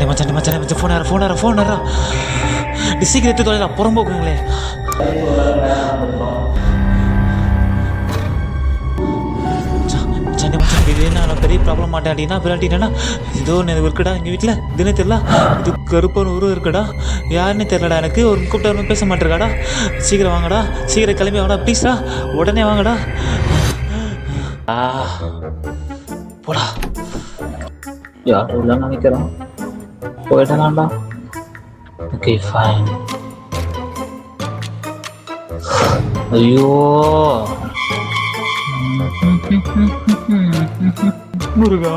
மச்சான் ஃபோன் வரா சீக்கிரம் எடுத்து தொலைடா புறம்போக்குங்களே. மச்சான் இது என்ன பெரிய ப்ராப்ளம் மாட்டேன் பிராட்டினா இதோ ஒன்று இருக்குடா எங்கள் வீட்டில் இதுனே தெரியல. இது கருப்பான உருவம் இருக்குடா, யாருன்னு தெரியலடா எனக்கு. ஒரு கூப்பிட்டு பேச மாட்டேருக்காடா. சீக்கிரம் வாங்கடா, சீக்கிரம் கிளம்பி வாங்கடா ப்ளீஸ்டா, உடனே வாங்கடா. போடா யாரும் இல்லைன்னு நினைக்கிறேன், போயிட்டேனாண்டா. Okay fine. ஐயோ முருகா.